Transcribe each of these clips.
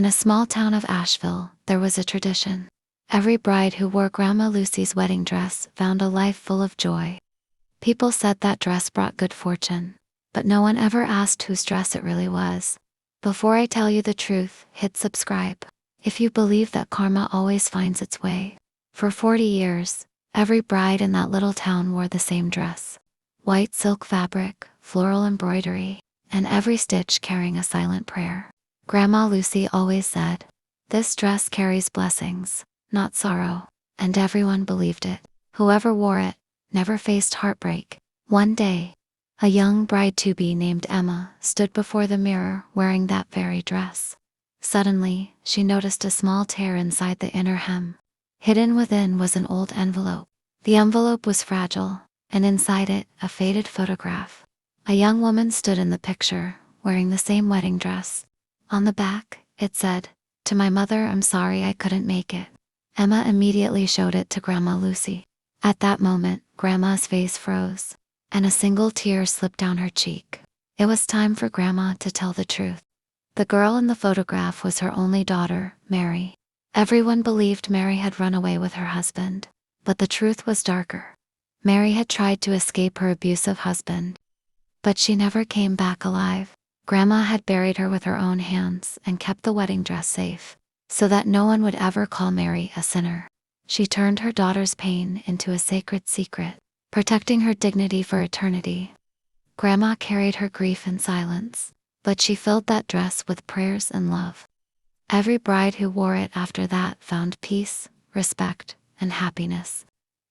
In a small town of Asheville, there was a tradition. Every bride who wore Grandma Lucy's wedding dress found a life full of joy. People said that dress brought good fortune, but no one ever asked whose dress it really was. Before I tell you the truth, hit subscribe if you believe that karma always finds its way. For 40 years, every bride in that little town wore the same dress. White silk fabric, floral embroidery, and every stitch carrying a silent prayer. Grandma Lucy always said, "This dress carries blessings, not sorrow," and everyone believed it. Whoever wore it never faced heartbreak. One day, a young bride-to-be named Emma stood before the mirror wearing that very dress. Suddenly, she noticed a small tear inside the inner hem. Hidden within was an old envelope. The envelope was fragile, and inside it, a faded photograph. A young woman stood in the picture, wearing the same wedding dress. On the back, it said, "To my mother, I'm sorry I couldn't make it." Emma immediately showed it to Grandma Lucy. At that moment, Grandma's face froze, and a single tear slipped down her cheek. It was time for Grandma to tell the truth. The girl in the photograph was her only daughter, Mary. Everyone believed Mary had run away with her husband, but the truth was darker. Mary had tried to escape her abusive husband, but she never came back alive. Grandma had buried her with her own hands and kept the wedding dress safe, so that no one would ever call Mary a sinner. She turned her daughter's pain into a sacred secret, protecting her dignity for eternity. Grandma carried her grief in silence, but she filled that dress with prayers and love. Every bride who wore it after that found peace, respect, and happiness.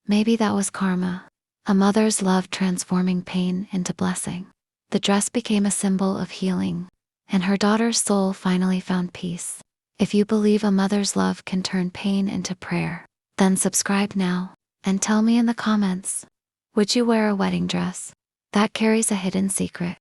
Maybe that was karma, a mother's love transforming pain into blessing. The dress became a symbol of healing, and her daughter's soul finally found peace. If you believe a mother's love can turn pain into prayer, then subscribe now, and tell me in the comments, would you wear a wedding dress that carries a hidden secret?